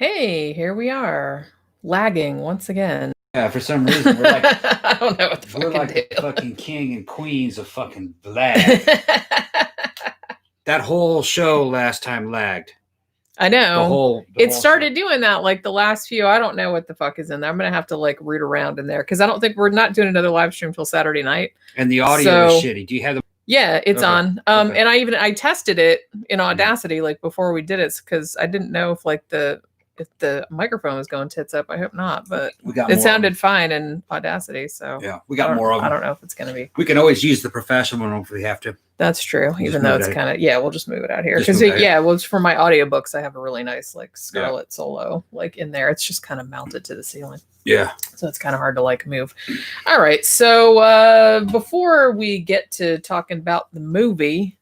Hey, here we are, lagging once again. Yeah, for some reason we're like I don't know what the we're fucking like deal. the fucking king and queens of fucking lag. That whole show last time lagged. I know. The It whole started show. doing that like the last few. I don't know what the fuck is in there. I'm gonna have to like root around in there because I don't think we're not doing another live stream till Saturday night. And the audio is shitty. Do you have the? Yeah, it's Okay. on. Okay. And I tested it in Audacity like before we did it because I didn't know if like if the microphone was going tits up. I hope not, but it sounded fine in Audacity. So yeah, we got more of them. I don't know if it's going to be. We can always use the professional one if we have to. That's true. Even though it's kind of, we'll just move it out here. Because well, for my audiobooks, I have a really nice like Scarlet Solo like in there. It's just kind of mounted to the ceiling. Yeah. So it's kind of hard to like move. All right. So before we get to talking about the movie,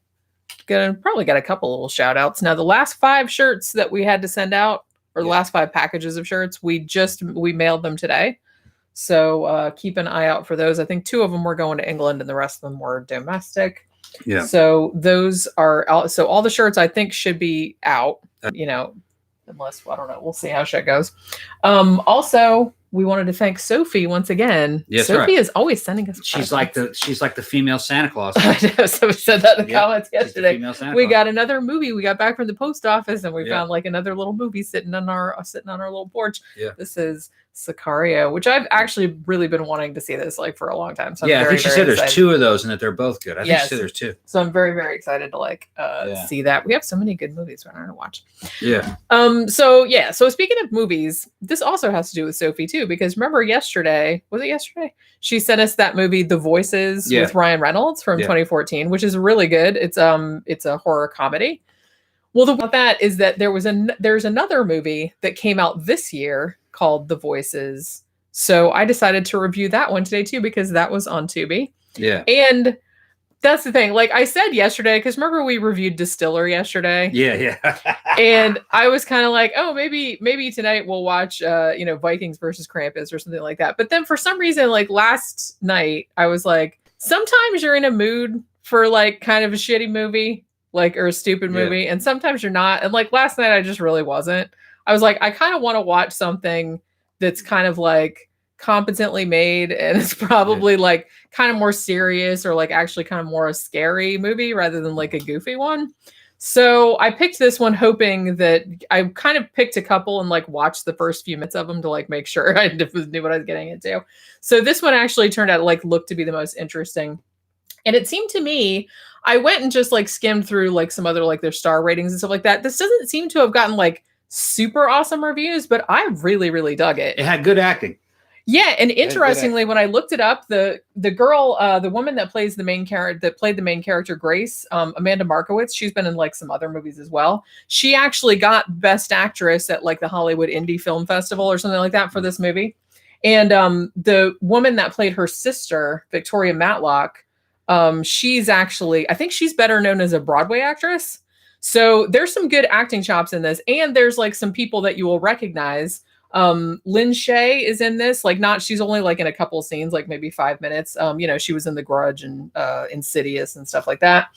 probably got a couple little shout outs. Now, the last 5 shirts that we had to send out, or the last 5 packages of shirts, we mailed them today. So keep an eye out for those. I think 2 of them were going to England and the rest of them were domestic. Yeah. So those are out. So all the shirts I think should be out, unless, I don't know. We'll see how shit goes. Also, we wanted to thank Sophie once again. Yes, Sophie is always sending us. She's like the female Santa Claus. I know. So we said that in the comments yesterday. We got another movie. We got back from the post office and we found like another little movie sitting on our little porch. Yeah. This is Sicario, which I've actually really been wanting to see this like for a long time. So I think she said there's 2 of those and that they're both good. I think she said there's 2. So I'm very, very excited to like see that. We have so many good movies we're going to watch. Yeah. So speaking of movies, this also has to do with Sophie too, because remember yesterday, was it yesterday? She sent us that movie, The Voices with Ryan Reynolds from 2014, which is really good. It's a horror comedy. Well, the about that is that there's another movie that came out this year called The Voices. So I decided to review that one today too, because that was on Tubi. Yeah. And that's the thing. Like I said yesterday, because remember we reviewed Distiller yesterday? Yeah. And I was kind of like, oh, maybe tonight we'll watch Vikings versus Krampus or something like that. But then for some reason, like last night, I was like, sometimes you're in a mood for like kind of a shitty movie, like, or a stupid movie, and sometimes you're not. And like last night I just really wasn't. I was like, I kind of want to watch something that's kind of like competently made and it's probably like kind of more serious or like actually kind of more a scary movie rather than like a goofy one. So I picked this one hoping that I kind of picked a couple and like watched the first few minutes of them to like make sure I knew what I was getting into. So this one actually turned out to like look to be the most interesting. And it seemed to me, I went and just like skimmed through like some other like their star ratings and stuff like that. This doesn't seem to have gotten like super awesome reviews, but I really, really dug it. It had good acting. Yeah, and interestingly, when I looked it up, the girl, the woman that played the main character, Grace, Amanda Markowitz, she's been in like some other movies as well. She actually got Best Actress at like the Hollywood Indie Film Festival or something like that for this movie. And the woman that played her sister, Victoria Matlock, she's actually, I think she's better known as a Broadway actress. So there's some good acting chops in this, and there's like some people that you will recognize. Lynn Shay is in this, like she's only like in a couple scenes, like maybe 5 minutes. She was in The Grudge and Insidious and stuff like that.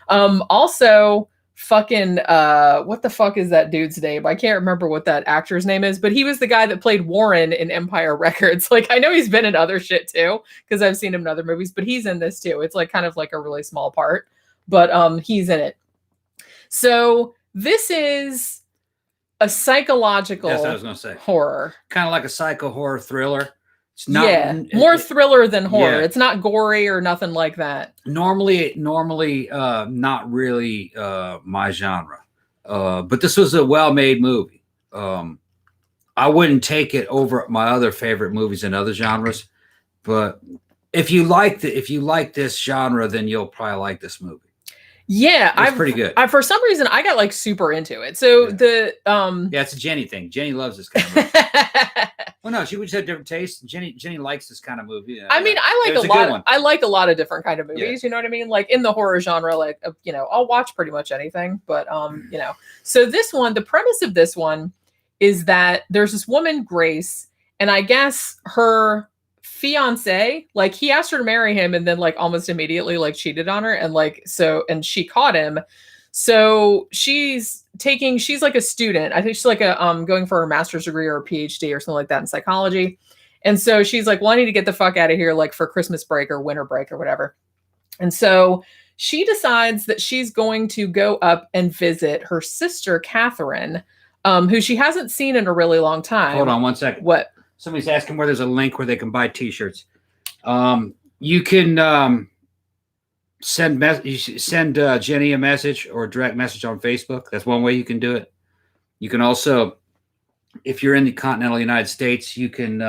Also fucking what the fuck is that dude's name? I can't remember what that actor's name is, but he was the guy that played Warren in Empire Records. Like I know he's been in other shit too, because I've seen him in other movies, but he's in this too. It's like kind of like a really small part, but he's in it. So this is a psychological That's what I was going to say. Horror. Kind of like a psycho horror thriller. It's not more thriller than horror. Yeah. It's not gory or nothing like that. Normally not really my genre. But this was a well-made movie. I wouldn't take it over my other favorite movies in other genres, but if you like this genre, then you'll probably like this movie. Yeah, it's pretty good. For some reason, I got like super into it. So it's a Jenny thing. Jenny loves this kind of movie. Well, no, she would just have different tastes. Jenny likes this kind of movie. I mean, I like a lot of different kind of movies. Yeah. You know what I mean? Like in the horror genre, like I'll watch pretty much anything. But so this one, the premise of this one is that there's this woman, Grace, and I guess her fiance, like he asked her to marry him and then like almost immediately like cheated on her and like and she caught him. So she's she's like a student. I think she's like a going for a master's degree or a PhD or something like that in psychology. And so she's like wanting to get the fuck out of here, like for Christmas break or winter break or whatever. And so she decides that she's going to go up and visit her sister, Catherine, who she hasn't seen in a really long time. Hold on 1 second. What? Somebody's asking where there's a link where they can buy t-shirts. You can send Jenny a message or a direct message on Facebook. That's one way you can do it. You can also, if you're in the continental United States, you can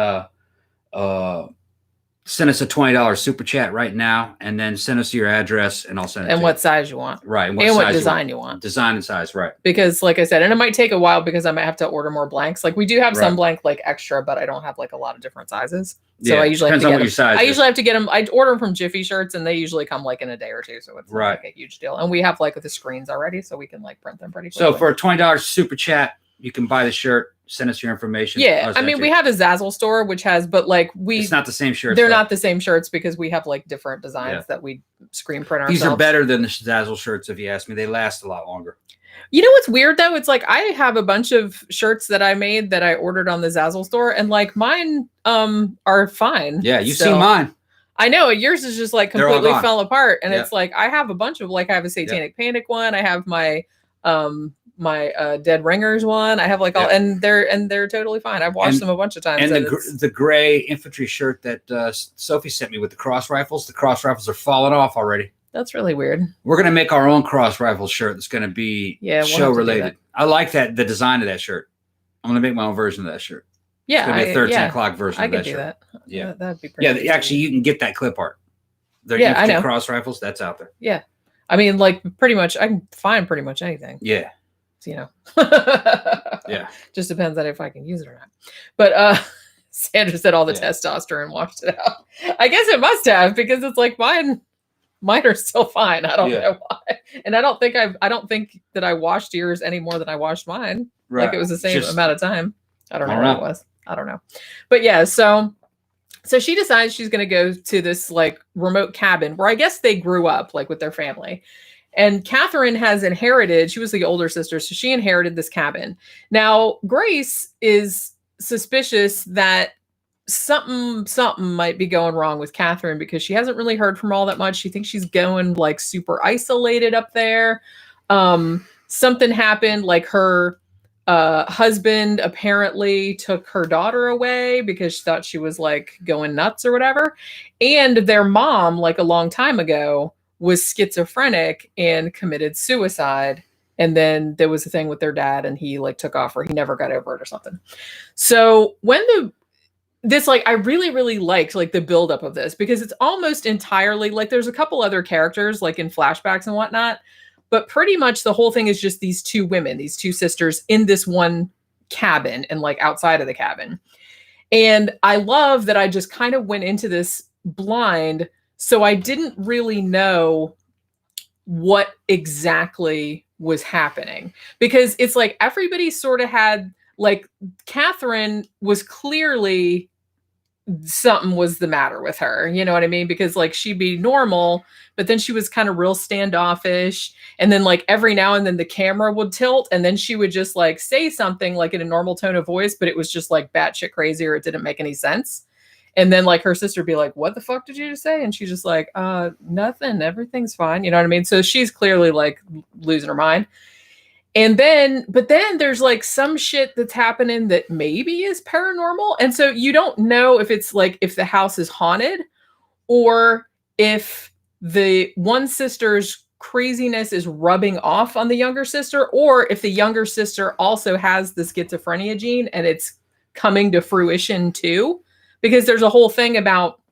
send us a $20 super chat right now, and then send us your address, and I'll send it. And what size you want, right? And what design you want. Design and size, right? Because, like I said, and it might take a while because I might have to order more blanks. Like we do have some blank like extra, but I don't have like a lot of different sizes. So I usually have to get them. I usually have to get them. I order them from Jiffy Shirts, and they usually come like in a day or two, so it's not like a huge deal. And we have like the screens already, so we can like print them pretty quickly. So for a $20 super chat, you can buy the shirt. Send us your information. Yeah, I mean, we have a Zazzle store, which has, but like it's not the same shirts. They're not the same shirts because we have like different designs that we screen print ourselves. These are better than the Zazzle shirts, if you ask me. They last a lot longer. You know what's weird though? It's like I have a bunch of shirts that I made that I ordered on the Zazzle store, and like mine are fine. Yeah, you've seen mine. I know yours is just like completely fell apart, and it's like I have a bunch of like I have a Satanic Panic one. I have my Dead Ringers one. I have like all, and they're totally fine. I've washed them a bunch of times. And the gray infantry shirt that Sophie sent me with the cross rifles. The cross rifles are falling off already. That's really weird. We're gonna make our own cross rifle shirt. That's gonna be show related. I like the design of that shirt. I'm gonna make my own version of that shirt. Yeah, it's gonna be a 13 o'clock version. I of can that do shirt. that. Yeah, that'd be pretty. Yeah, actually, you can get that clip art. They're infantry cross rifles. That's out there. Yeah, I mean, like pretty much, I can find pretty much anything. Yeah. You know, yeah, just depends on if I can use it or not. But Sandra said all the testosterone washed it out. I guess it must have, because it's like mine are still fine. I don't know why, and I don't think that I washed yours any more than I washed mine. Right. Like it was the same amount of time. I don't know what it was. I don't know, but yeah. So she decides she's going to go to this like remote cabin where I guess they grew up like with their family. And Catherine has inherited, she was the older sister, so she inherited this cabin. Now, Grace is suspicious that something might be going wrong with Catherine because she hasn't really heard from her all that much. She thinks she's going like super isolated up there. Something happened, like her husband apparently took her daughter away because she thought she was like going nuts or whatever. And their mom, like a long time ago, was schizophrenic and committed suicide. And then there was a thing with their dad and he like took off, or he never got over it or something. So when I really, really liked like the buildup of this, because it's almost entirely like there's a couple other characters like in flashbacks and whatnot, but pretty much the whole thing is just these two women, these two sisters in this one cabin and like outside of the cabin. And I love that I just kind of went into this blind. So I didn't really know what exactly was happening, because it's like everybody sort of had like Catherine was clearly something was the matter with her. You know what I mean? Because like she'd be normal, but then she was kind of real standoffish. And then like every now and then the camera would tilt and then she would just like say something like in a normal tone of voice, but it was just like batshit crazy or it didn't make any sense. And then like her sister would be like, what the fuck did you just say? And she's just like, nothing, everything's fine. You know what I mean? So she's clearly like losing her mind. And then, but then there's like some shit that's happening that maybe is paranormal. And so you don't know if it's like, if the house is haunted or if the one sister's craziness is rubbing off on the younger sister, or if the younger sister also has the schizophrenia gene and it's coming to fruition too. Because there's a whole thing about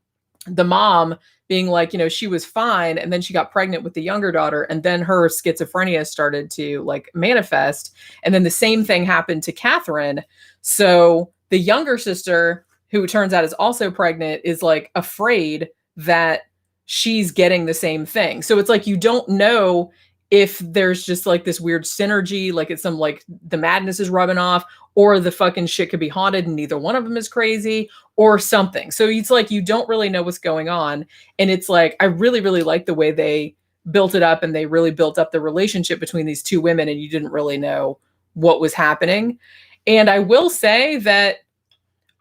the mom being like, you know, she was fine. And then she got pregnant with the younger daughter. And then her schizophrenia started to like manifest. And then the same thing happened to Catherine. So the younger sister, who it turns out is also pregnant, is like afraid that she's getting the same thing. So it's like, you don't know if there's just like this weird synergy, like it's some like the madness is rubbing off, or the fucking shit could be haunted and neither one of them is crazy or something. So it's like, you don't really know what's going on. And it's like, I really, really like the way they built it up, and they really built up the relationship between these two women, and you didn't really know what was happening. And I will say that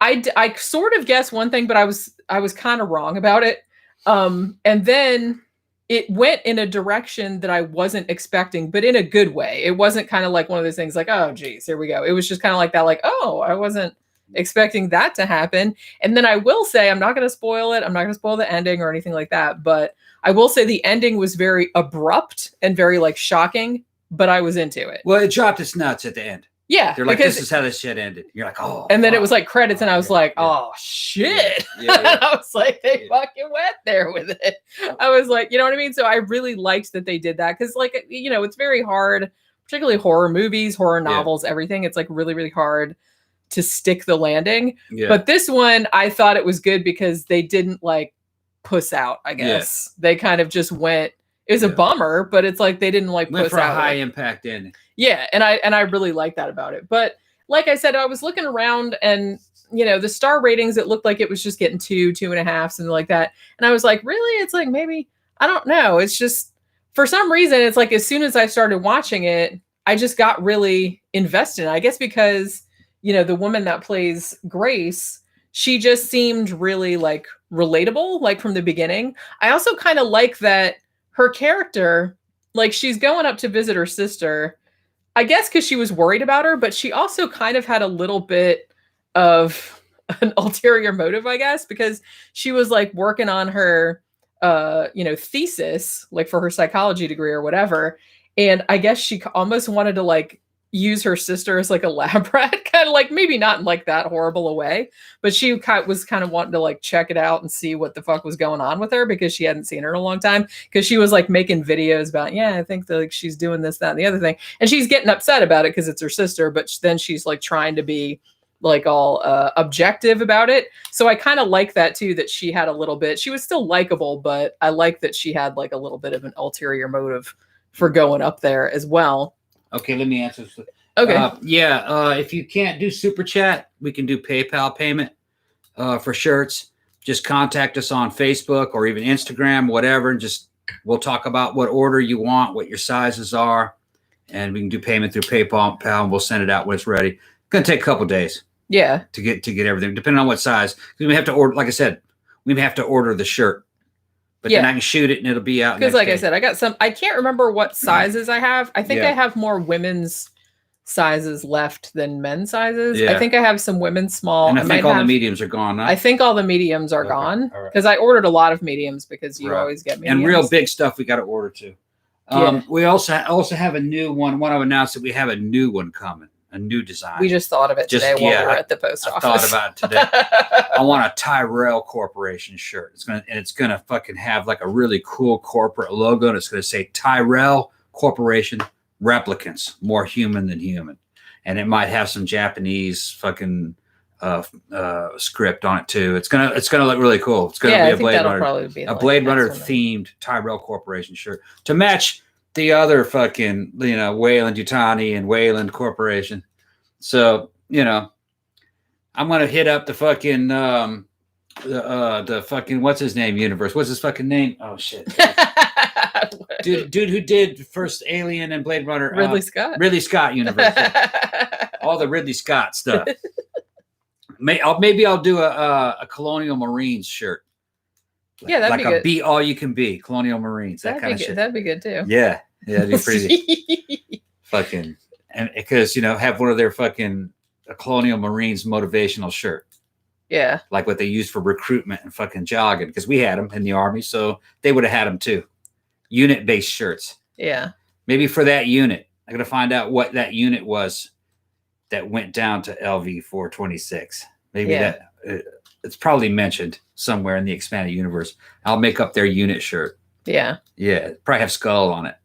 I sort of guessed one thing, but I was kind of wrong about it. And then it went in a direction that I wasn't expecting, but in a good way. It wasn't kind of like one of those things like, oh, geez, here we go. It was just kind of like that, like, oh, I wasn't expecting that to happen. And then I will say, I'm not going to spoil it. I'm not going to spoil the ending or anything like that. But I will say the ending was very abrupt and very like shocking, but I was into it. Well, it dropped its nuts at the end. Yeah. They're like, this is how this shit ended. You're like, oh. And then it was like credits, and I was like, oh, shit. Yeah. I was like, they fucking went there with it. I was like, you know what I mean? So I really liked that they did that because, like, you know, it's very hard, particularly horror movies, horror novels, everything. It's like really, really hard to stick the landing. Yeah. But this one, I thought it was good because they didn't like puss out, I guess. They kind of just went. It was a bummer, but it's like they didn't like puss for out. A high impact ending. Yeah, and I really like that about it. But like I said, I was looking around, and you know, the star ratings, it looked like it was just getting 2.5, something like that. And I was like, really? It's like, maybe, I don't know. It's just, for some reason, it's like as soon as I started watching it, I just got really invested. I guess because, you know, the woman that plays Grace, she just seemed really like relatable, like from the beginning. I also kind of like that her character, like she's going up to visit her sister, I guess because she was worried about her, but she also kind of had a little bit of an ulterior motive, I guess, because she was like working on her, you know, thesis, like for her psychology degree or whatever. And I guess she almost wanted to like use her sister as like a lab rat, kind of like, maybe not in like that horrible a way, but she was kind of wanting to like check it out and see what the fuck was going on with her because she hadn't seen her in a long time. Because she was like making videos about, yeah, I think that like she's doing this, that, and the other thing. And she's getting upset about it because it's her sister, but then she's like trying to be like all objective about it. So I kind of like that too, that she had a little bit, she was still likable, but I like that she had like a little bit of an ulterior motive for going up there as well. Okay, let me answer this. Okay. If you can't do Super Chat, we can do PayPal payment for shirts. Just contact us on Facebook or even Instagram, whatever, and just we'll talk about what order you want, what your sizes are, and we can do payment through PayPal, and we'll send it out when it's ready. It's gonna take a couple days. Yeah. To get everything, depending on what size. Because we have to order, like I said, we have to order the shirt. But then I can shoot it and it'll be out. Because like I said, I got some, I can't remember what sizes I have. I think I have more women's sizes left than men's sizes. Yeah. I think I have some women's small. And I think all the mediums are gone now. I think all the mediums are gone. Because I ordered a lot of mediums because you always get mediums. And real big stuff we got to order too. We also have a new one. I want to announce that we have a new one coming. A new design. We just thought of it today while we were at the post office. I thought about it today. I want a Tyrell Corporation shirt. It's gonna fucking have like a really cool corporate logo, and it's gonna say Tyrell Corporation Replicants, more human than human. And it might have some Japanese fucking script on it too. It's gonna look really cool. It's gonna be a Blade Runner themed Tyrell Corporation shirt to match the other fucking, you know, Weyland-Yutani and Weyland Corporation. So, you know, I'm going to hit up the fucking, the fucking, what's his name universe? What's his fucking name? Oh, shit. dude who did first Alien and Blade Runner. Ridley Scott. Ridley Scott universe. All the Ridley Scott stuff. Maybe I'll do a Colonial Marines shirt. Yeah, that'd be good. Be all you can be, Colonial Marines, that kind of shit. That'd be good too. Yeah, that'd be pretty. Fucking, and because you know, have one of their fucking Colonial Marines motivational shirt. Yeah, like what they use for recruitment and fucking jogging, because we had them in the Army, so they would have had them too. Unit-based shirts. Yeah, maybe for that unit, I gotta find out what that unit was that went down to LV 426. Maybe that. It's probably mentioned somewhere in the expanded universe. I'll make up their unit shirt. Yeah. Yeah. Probably have skull on it.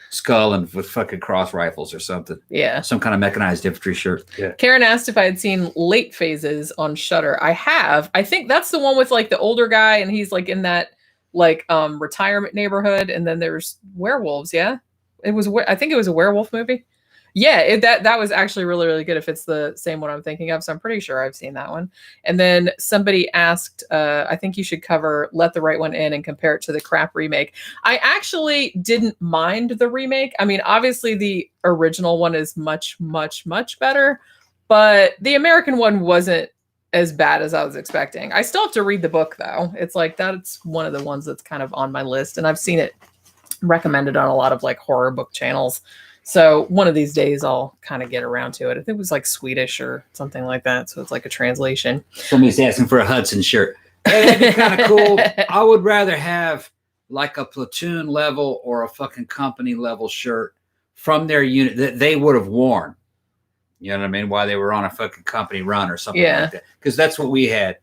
Skull and with fucking cross rifles or something. Yeah. Some kind of mechanized infantry shirt. Yeah. Karin asked if I had seen Late Phases on Shudder. I have. I think that's the one with like the older guy and he's like in that like retirement neighborhood and then there's werewolves. Yeah. I think it was a werewolf movie. Yeah, that was actually really, really good if it's the same one I'm thinking of. So I'm pretty sure I've seen that one. And then somebody asked, I think you should cover Let the Right One In and compare it to the crap remake. I actually didn't mind the remake. I mean, obviously the original one is much, much, much better, but the American one wasn't as bad as I was expecting. I still have to read the book though. It's like, that's one of the ones that's kind of on my list. And I've seen it recommended on a lot of like horror book channels. So one of these days I'll kind of get around to it. I think it was like Swedish or something like that. So it's like a translation. Somebody's asking for a Hudson shirt. Hey, that'd be kind of cool. I would rather have like a platoon level or a fucking company level shirt from their unit that they would have worn. You know what I mean? While they were on a fucking company run or something like that. Because that's what we had.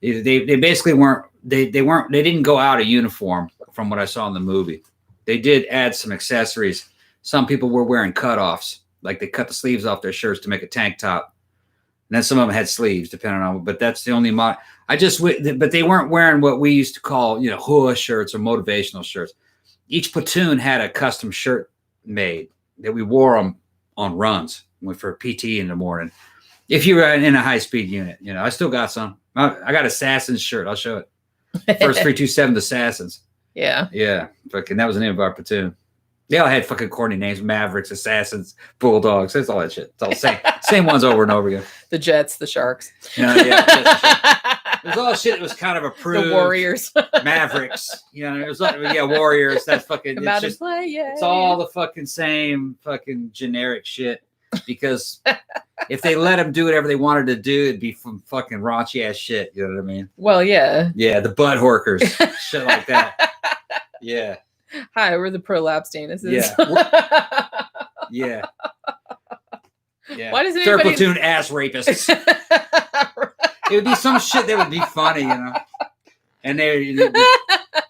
They basically they didn't go out of uniform from what I saw in the movie. They did add some accessories. Some people were wearing cutoffs, like they cut the sleeves off their shirts to make a tank top. And then some of them had sleeves, depending on. But that's the only mod. But they weren't wearing what we used to call, hua shirts or motivational shirts. Each platoon had a custom shirt made that we wore them on runs for PT in the morning. If you were in a high speed unit, I still got some. I got Assassin's shirt. I'll show it. First 327 Assassins. Yeah. Yeah. Fucking, that was the name of our platoon. They all had fucking corny names: Mavericks, Assassins, Bulldogs. That's all that shit. It's all the same, same ones over and over again. The Jets, the Sharks. It was all shit that was kind of approved. The Warriors. Mavericks. It was like, Warriors. That's fucking. Come out and play, yeah. It's all the fucking same fucking generic shit. Because if they let them do whatever they wanted to do, it'd be from fucking raunchy ass shit. You know what I mean? Well, yeah. Yeah, the butt horkers, shit like that. Yeah. Hi, we're the prolapse Danuses. Yeah. Yeah. Yeah. Why doesn't Third anybody... platoon ass rapists. It would be some shit that would be funny, And the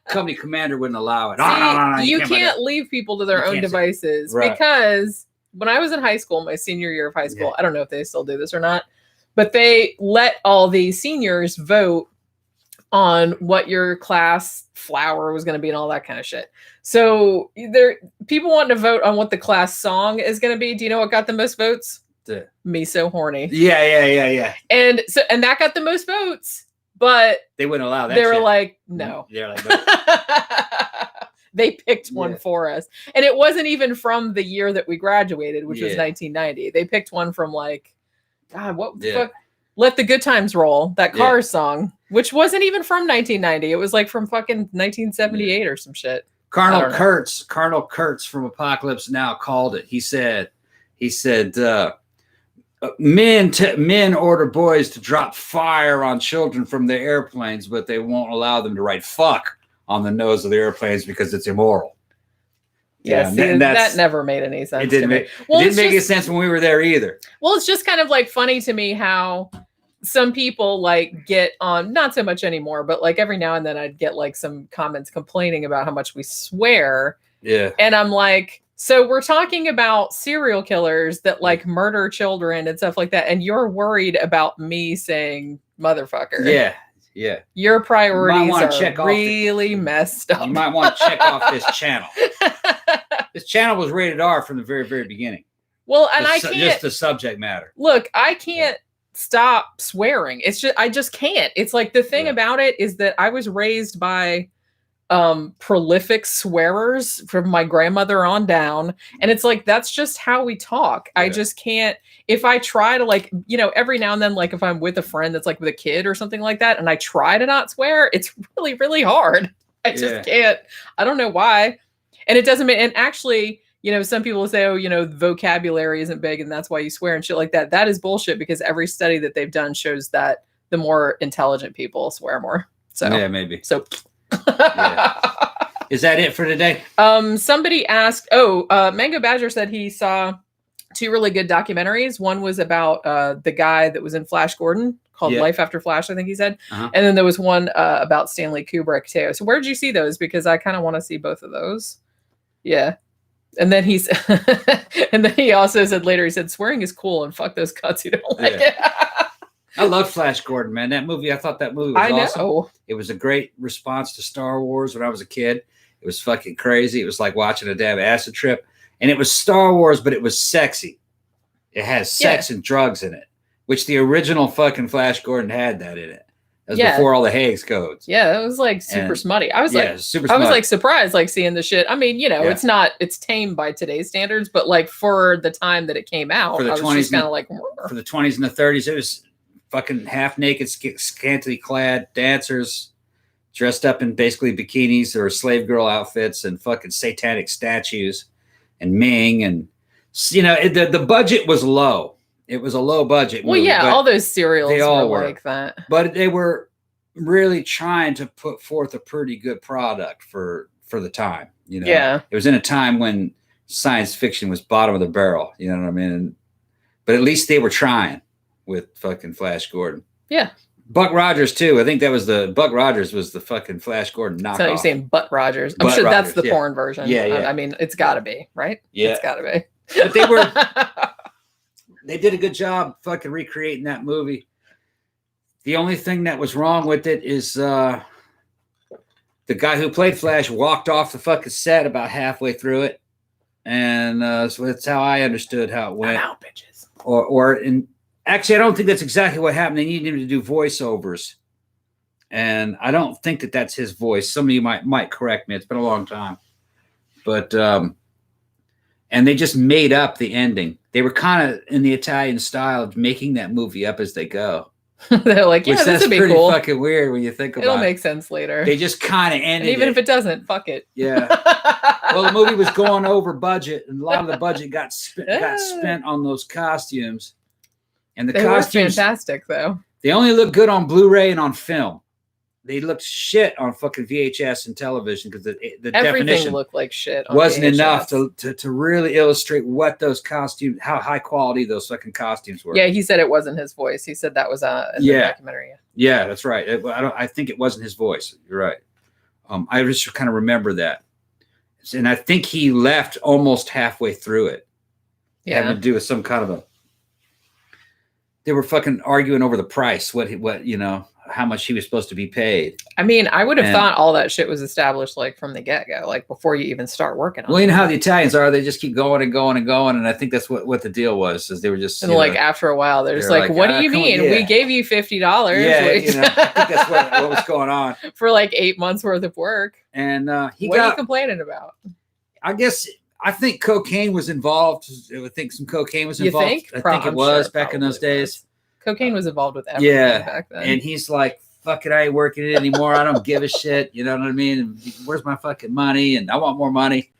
company commander wouldn't allow it. No, you can't leave people to their own devices because when I was in high school, my senior year of high school, I don't know if they still do this or not, but they let all the seniors vote on what your class flower was going to be and all that kind of shit. So people wanting to vote on what the class song is going to be. Do you know what got the most votes? Me So Horny. Yeah. And that got the most votes, but they wouldn't allow that. They were like, no. They're like, no. They picked one for us. And it wasn't even from the year that we graduated, which was 1990. They picked one from like, God, what the fuck? Let the Good Times Roll, that Cars song, which wasn't even from 1990. It was like from fucking 1978 or some shit. Colonel Kurtz from Apocalypse Now called it. He said, men order boys to drop fire on children from their airplanes, but they won't allow them to write fuck on the nose of the airplanes because it's immoral. Yeah, that never made any sense. It didn't make any sense when we were there either. Well, it's just kind of like funny to me how some people like get on, not so much anymore, but like every now and then I'd get like some comments complaining about how much we swear. Yeah. And I'm like, so we're talking about serial killers that like murder children and stuff like that. And you're worried about me saying motherfucker. Yeah. Yeah. Your priorities are really messed up. You might want to check off this channel. This channel was rated R from the very, very beginning. Well, and I can't. Just the subject matter. Look, I can't stop swearing. I just can't. It's like the thing about it is that I was raised by prolific swearers from my grandmother on down. And it's like, that's just how we talk. Yeah. I just can't. If I try to like, every now and then, like if I'm with a friend that's like with a kid or something like that, and I try to not swear, it's really, really hard. I just can't. I don't know why. And it doesn't make, and actually, some people say, oh, vocabulary isn't big and that's why you swear and shit like that. That is bullshit because every study that they've done shows that the more intelligent people swear more. So yeah, maybe. So Is that it for today? Somebody asked, Mango Badger said he saw 2 really good documentaries. One was about the guy that was in Flash Gordon called Life After Flash, I think he said. Uh-huh. And then there was one about Stanley Kubrick too. So where did you see those? Because I kind of want to see both of those. Yeah. And then he also said later, he said, swearing is cool and fuck those cuts who don't like it. I love Flash Gordon, man. That movie, I thought that movie was awesome. Know. It was a great response to Star Wars when I was a kid. It was fucking crazy. It was like watching a damn acid trip. And it was Star Wars, but it was sexy. It has sex and drugs in it, which the original fucking Flash Gordon had that in it. That was before all the Hague's codes. Yeah, it was like super smutty. I was super smutty. I was like surprised, like seeing the shit. I mean, you know, it's tame by today's standards, but like for the time that it came out, for the I was 20s just kind of like, for the 20s and the 30s, it was fucking half naked, scantily clad dancers dressed up in basically bikinis or slave girl outfits and fucking satanic statues and Ming, and you know, the budget was low. It was a low budget movie. Well, yeah, all those serials they all were like that. But they were really trying to put forth a pretty good product for the time. You know, it was in a time when science fiction was bottom of the barrel. You know what I mean? But at least they were trying with fucking Flash Gordon. Yeah. Buck Rogers too. I think that was Buck Rogers was the fucking Flash Gordon knockoff. So you're saying Butt Rogers? I'm sure that's the porn version. Yeah. I mean, it's got to be, right? Yeah, it's got to be. But they did a good job fucking recreating that movie. The only thing that was wrong with it is the guy who played Flash walked off the fucking set about halfway through it, and so that's how I understood how it went. I'm out, bitches. And actually, I don't think that's exactly what happened. They needed him to do voiceovers, and I don't think that that's his voice. Some of you might correct me. It's been a long time, but and they just made up the ending. They were kind of in the Italian style of making that movie up as they go. They're like, yeah, this would be pretty cool. Fucking weird when you think about it. It'll make sense later. They just kind of ended and even if it doesn't, fuck it. Yeah. Well, the movie was going over budget, and a lot of the budget got spent on those costumes. And they were fantastic, though. They only look good on Blu-ray and on film. They looked shit on fucking VHS and television because the everything definition looked like shit. On wasn't VHS. enough to really illustrate what those costumes, how high quality those fucking costumes were. Yeah, he said it wasn't his voice. He said that was in the documentary. Yeah, that's right. I think it wasn't his voice. You're right. I just kind of remember that, and I think he left almost halfway through it. Yeah, having to do with some kind of they were fucking arguing over the price. What you know. How much he was supposed to be paid. I mean, I would have thought all that shit was established like from the get-go, like before you even start working on it. Well, you know how the Italians are, they just keep going and going and going. And I think that's what the deal was, is they were just like after a while, they're just like, what do you mean? We gave you $50. Yeah, like, you know, I think that's what was going on. For like 8 months worth of work. And what are you complaining about? I think cocaine was involved. I think some cocaine was involved. You think? I think it was back in those days. Cocaine was involved with everything back then. And he's like, fuck it, I ain't working it anymore. I don't give a shit. You know what I mean? And where's my fucking money? And I want more money.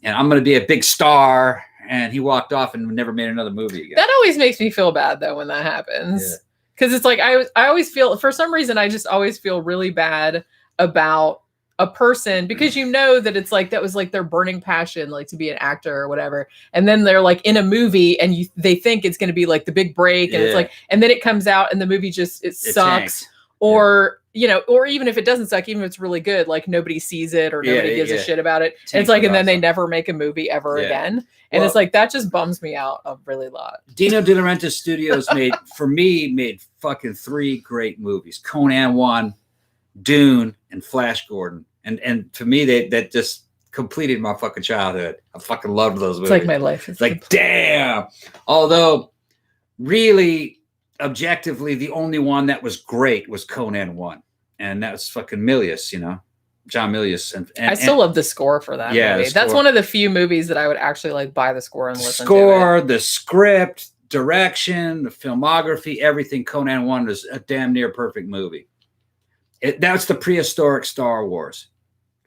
And I'm going to be a big star. And he walked off and never made another movie again. That always makes me feel bad, though, when that happens. Because it's like, I always feel, for some reason, I just always feel really bad about a person, because you know that it's like that was like their burning passion, like to be an actor or whatever, and then they're like in a movie and they think it's going to be like the big break, and it's like, and then it comes out and the movie just it sucks, or you know, or even if it doesn't suck, even if it's really good, like nobody sees it or nobody gives a shit about it. And it's like, and then they never make a movie ever again, and it's like that just bums me out a really lot. Dino De Laurentiis Studios made fucking 3 great movies: Conan 1, Dune, and Flash Gordon. And to me, that just completed my fucking childhood. I fucking loved those movies. It's like my life. It's like, damn. Although, really, objectively, the only one that was great was Conan 1. And that was fucking Milius, you know, John Milius. And I still love the score for that movie. That's one of the few movies that I would actually like buy the score and listen to it. The script, direction, the filmography, everything. Conan 1 was a damn near perfect movie. That's the prehistoric Star Wars.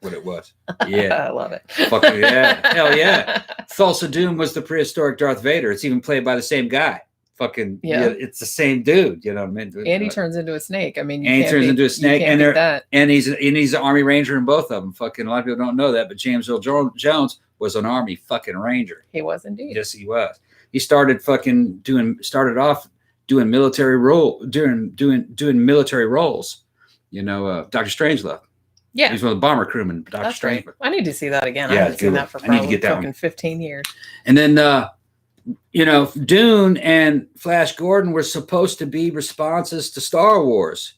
What it was. Yeah. I love it. Fucking yeah. Hell yeah. Thulsa Doom was the prehistoric Darth Vader. It's even played by the same guy. Fucking it's the same dude. You know what I mean? And he turns into a snake. I mean, he turns into a snake, and he's an Army Ranger in both of them. Fucking a lot of people don't know that, but James Earl Jones was an Army fucking Ranger. He was indeed. Yes, he was. He started off doing military military roles. You know, Dr. Strangelove. Yeah. He's one of the bomber crewmen, Dr. Strangelove. Right. I need to see that again. Yeah, I haven't seen that for probably fucking 15 years. And then, you know, Dune and Flash Gordon were supposed to be responses to Star Wars.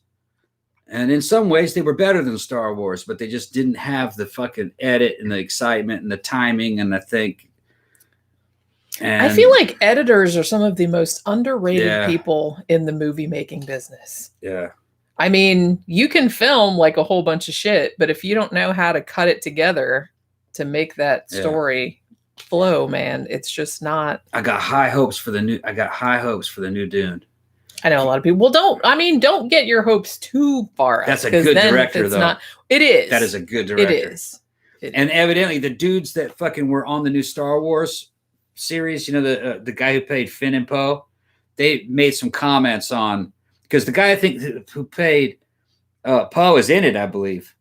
And in some ways, they were better than Star Wars, but they just didn't have the fucking edit and the excitement and the timing. And I think And I feel like editors are some of the most underrated people in the movie making business. Yeah. I mean, you can film like a whole bunch of shit, but if you don't know how to cut it together to make that story flow, man, it's just not. I got high hopes for the new Dune. I know a lot of people. Well, don't get your hopes too far. That's a good director, though. It is. That is a good director. It is. And evidently, the dudes that fucking were on the new Star Wars series, you know, the guy who played Finn and Poe, they made some comments on, because the guy I think who played Poe is in it, I believe.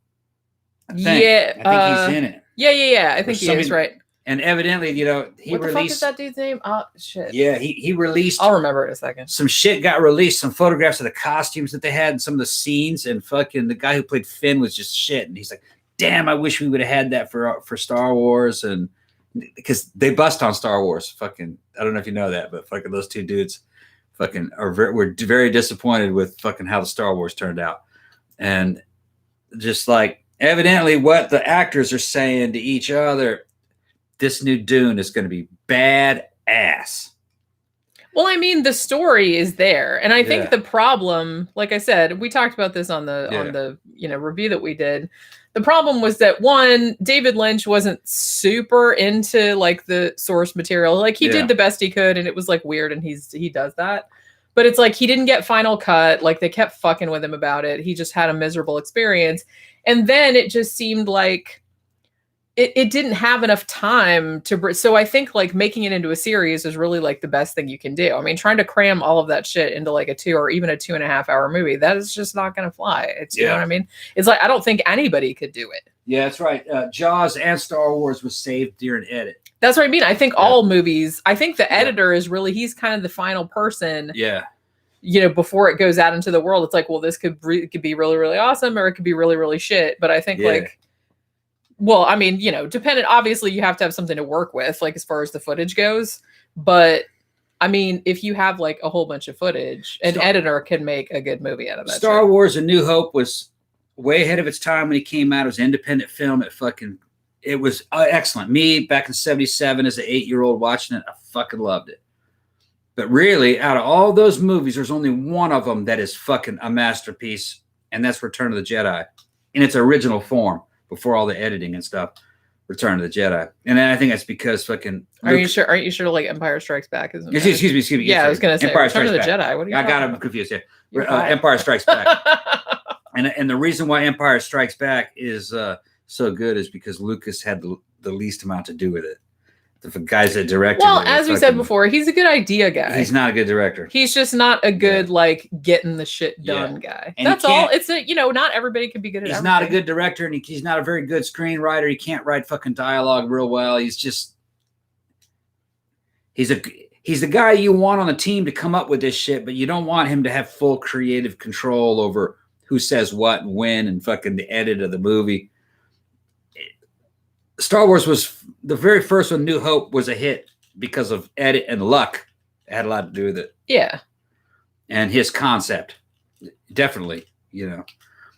I think he's in it. Yeah. I think he is, right. And evidently, you know, what the fuck is that dude's name? Oh, shit. Yeah, he released. I'll remember it in a second. Some shit got released, some photographs of the costumes that they had and some of the scenes, and fucking the guy who played Finn was just shit. And he's like, damn, I wish we would have had that for Star Wars. And because they bust on Star Wars. Fucking, I don't know if you know that, but fucking those two dudes fucking were very disappointed with fucking how the Star Wars turned out. And just like, evidently what the actors are saying to each other, this new Dune is going to be badass. Well, I mean, the story is there, and I think the problem, like I said, we talked about this on the review that we did. The problem was that one, David Lynch wasn't super into like the source material. Like he did the best he could, and it was like weird, and he does that. But it's like he didn't get final cut. Like they kept fucking with him about it. He just had a miserable experience, and then it just seemed like. It didn't have enough time to, so I think like making it into a series is really like the best thing you can do. I mean, trying to cram all of that shit into like a 2 or even a 2.5 hour movie, that is just not going to fly. It's, you know what I mean? It's like, I don't think anybody could do it. Yeah, that's right. Jaws and Star Wars was saved during edit. That's what I mean. I think all movies, I think the editor is really, he's kind of the final person. Yeah. You know, before it goes out into the world, it's like, well, this could be really, really awesome, or it could be really, really shit. But I think like, well, I mean, you know, dependent, obviously you have to have something to work with, like as far as the footage goes. But I mean, if you have like a whole bunch of footage, an editor can make a good movie out of that. Star Wars A New Hope was way ahead of its time when it came out. It was an independent film. It was excellent. Me back in 77 as an 8-year-old watching it, I fucking loved it. But really, out of all those movies, there's only one of them that is fucking a masterpiece. And that's Return of the Jedi in its original form. Before all the editing and stuff, Return of the Jedi, and I think that's because fucking. Aren't you sure? Like Empire Strikes Back isn't? Excuse me. Yeah, I was gonna say Empire Return of the Strikes Back. Jedi. What are you? I got him confused. Yeah, Empire Strikes Back. and the reason why Empire Strikes Back is so good is because Lucas had the least amount to do with it. The guys that directed. Well, as we said before, he's a good idea guy. He's not a good director. He's just not a good like getting the shit done guy. And that's all. It's not everybody can be good at everything. He's not a good director, and he's not a very good screenwriter. He can't write fucking dialogue real well. He's the guy you want on the team to come up with this shit, but you don't want him to have full creative control over who says what and when and fucking the edit of the movie. Star Wars was the very first one. New Hope was a hit because of edit and luck. It had a lot to do with it. Yeah. And his concept. Definitely, you know.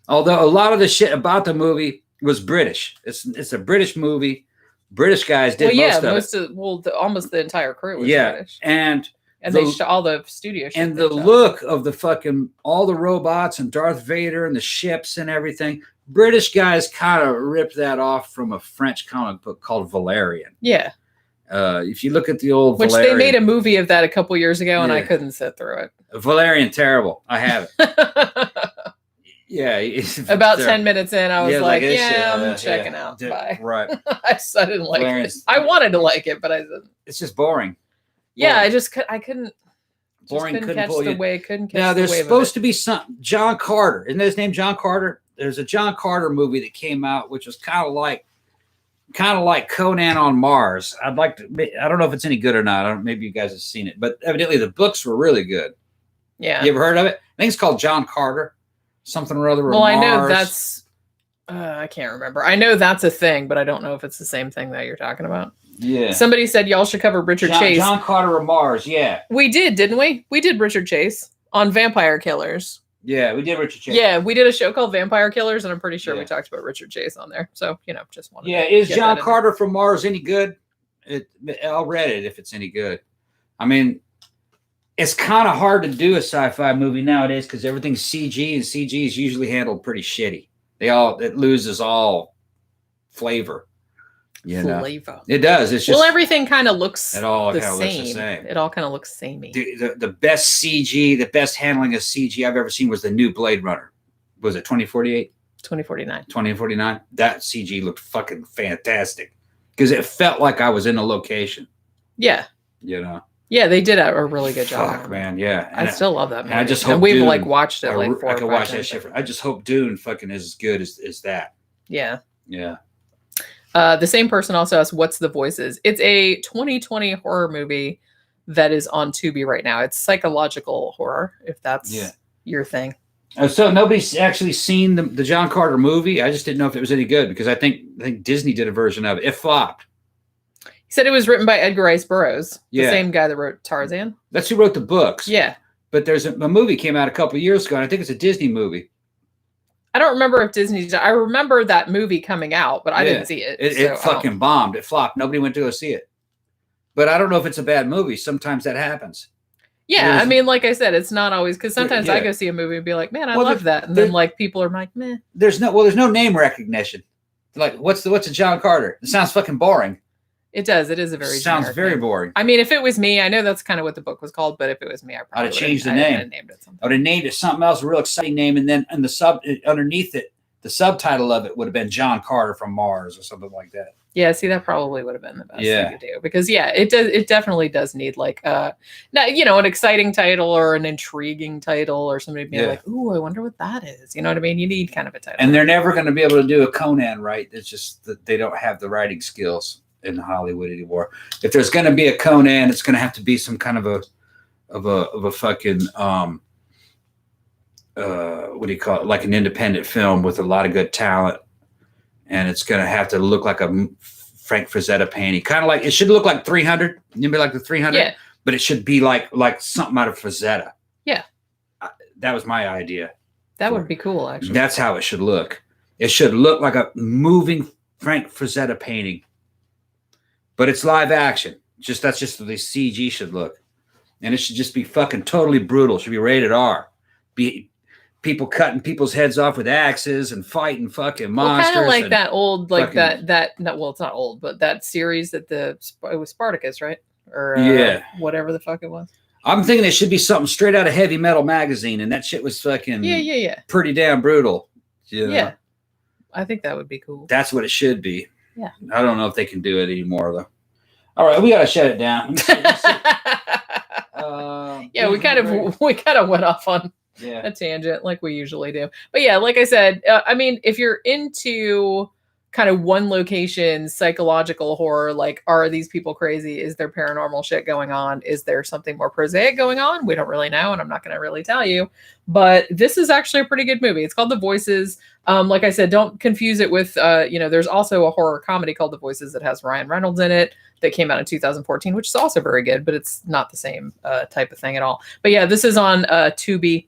Although a lot of the shit about the movie was British. It's a British movie. British guys did most of it. Almost the entire crew was British. And they shot all the studio shit. And the look of the fucking, all the robots and Darth Vader and the ships and everything. British guys kind of ripped that off from a French comic book called Valerian. Yeah. If you look at the old Valerian, they made a movie of that a couple years ago, and I couldn't sit through it. Valerian, terrible. I have it. About 10 minutes in, I was like I'm checking out. Bye. Right. I didn't like it. I wanted to like it, but I didn't. It's just boring. Yeah, I couldn't. Boring. Couldn't catch the wave. Now there's supposed to be some John Carter. Isn't his name John Carter? There's a John Carter movie that came out, which was kind of like Conan on Mars. I don't know if it's any good or not. Maybe you guys have seen it, but evidently the books were really good. Yeah. You ever heard of it? I think it's called John Carter, something or other. Well, I know that's. I can't remember. I know that's a thing, but I don't know if it's the same thing that you're talking about. Yeah. Somebody said y'all should cover Richard Chase. John Carter of Mars. Yeah. We did, didn't we? We did Richard Chase on vampire killers. Yeah, we did Richard Chase. Yeah, we did a show called Vampire Killers, and I'm pretty sure we talked about Richard Chase on there. So, just wanted is John Carter from Mars any good? I'll read it if it's any good. I mean, it's kind of hard to do a sci-fi movie nowadays because everything's CG, and CG is usually handled pretty shitty. It loses all flavor. Flavor. It does. It's just everything kind of looks it all the kind of same. looks the same. It all kind of looks samey. The best CG, the best handling of CG I've ever seen was the new Blade Runner. Was it 2048? 2049. 2049. That CG looked fucking fantastic because it felt like I was in a location. Yeah. Yeah, they did a really good job. Fuck, man, yeah. And I still love that movie. I just hope we've Dune, like watched it like 4 I or could 5 watch times. that shit. I just hope Dune fucking is as good as that. Yeah. Yeah. The same person also asked, "What's the Voices?" It's a 2020 horror movie that is on Tubi right now. It's psychological horror, if that's your thing. So nobody's actually seen the John Carter movie. I just didn't know if it was any good because I think Disney did a version of it. It flopped. He said it was written by Edgar Rice Burroughs, the Yeah. same guy that wrote Tarzan. That's who wrote the books. Yeah. But there's a movie came out a couple of years ago, and I think it's a Disney movie. I don't remember if Disney's. I remember that movie coming out, but I didn't see it. It fucking bombed. It flopped. Nobody went to go see it. But I don't know if it's a bad movie. Sometimes that happens. Yeah, I mean, like I said, it's not always because sometimes I go see a movie and be like, "Man, I love that," and then like people are like, "Meh." There's no name recognition. Like, what's a John Carter? It sounds fucking boring. It does. It is a very sounds very name. boring. I mean, if it was me, I know that's kind of what the book was called, but if it was me, I probably would have changed the name. Named it something. I would have named it something else, a real exciting name, and then underneath it, the subtitle of it would have been John Carter from Mars or something like that. Yeah, see, that probably would have been the best thing to do because it does. It definitely does need like an exciting title or an intriguing title or somebody being like, "Ooh, I wonder what that is." You know what I mean? You need kind of a title. And they're never going to be able to do a Conan right. It's just that they don't have the writing skills in Hollywood anymore. If there's going to be a Conan, it's going to have to be some kind of a fucking what do you call it? Like an independent film with a lot of good talent. And it's going to have to look like a Frank Frazetta painting. Kind of like, it should look like 300. You know, like the 300? But it should be like something out of Frazetta. Yeah. That was my idea. That would be cool, actually. That's how it should look. It should look like a moving Frank Frazetta painting. But it's live action. That's just the CG should look. And it should just be fucking totally brutal. It should be rated R. Be people cutting people's heads off with axes and fighting fucking monsters. Kind of like that old, like that. No, well, it's not old, but that series that it was Spartacus, right? Or whatever the fuck it was. I'm thinking it should be something straight out of Heavy Metal magazine, and that shit was fucking pretty damn brutal. Yeah, I think that would be cool. That's what it should be. Yeah, I don't know if they can do it anymore though. All right, we gotta shut it down. We kind of went off on a tangent like we usually do. But yeah, like I said, I mean, if you're into kind of one location psychological horror, like, are these people crazy? Is there paranormal shit going on? Is there something more prosaic going on? We don't really know, and I'm not going to really tell you. But this is actually a pretty good movie. It's called The Voices. Like I said, don't confuse it with, there's also a horror comedy called The Voices that has Ryan Reynolds in it that came out in 2014, which is also very good, but it's not the same type of thing at all. But yeah, this is on Tubi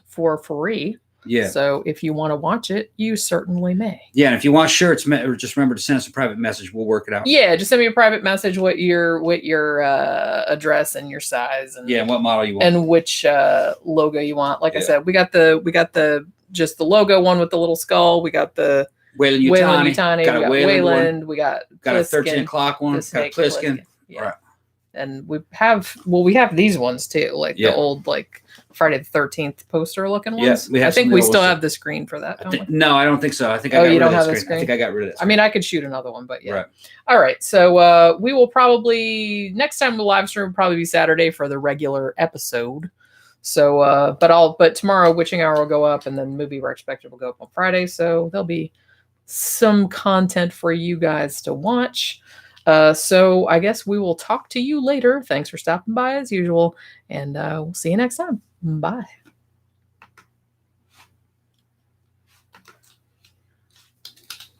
for free. Yeah. So if you want to watch it, you certainly may. Yeah, and if you want shirts, just remember to send us a private message. We'll work it out. Yeah, just send me a private message what your address and your size and what model you want and which logo you want. Like I said, we got the just the logo one with the little skull. We got the Wayland Yutani. We got Wayland. We got a 13 o'clock one. Got Pliskin. Yeah. Right. And we have these ones too, like the old like Friday the 13th poster looking ones. Yeah, I think we still have the screen for that. Don't we? No, I don't think so. I think I got rid of the screen. I think I got rid of it. I mean, I could shoot another one, but yeah. Right. All right. So we will probably next time we'll live stream will probably be Saturday for the regular episode. So but tomorrow Witching Hour will go up and then Movie Retrospective will go up on Friday. So there'll be some content for you guys to watch. So I guess we will talk to you later. Thanks for stopping by as usual, and we'll see you next time. Bye.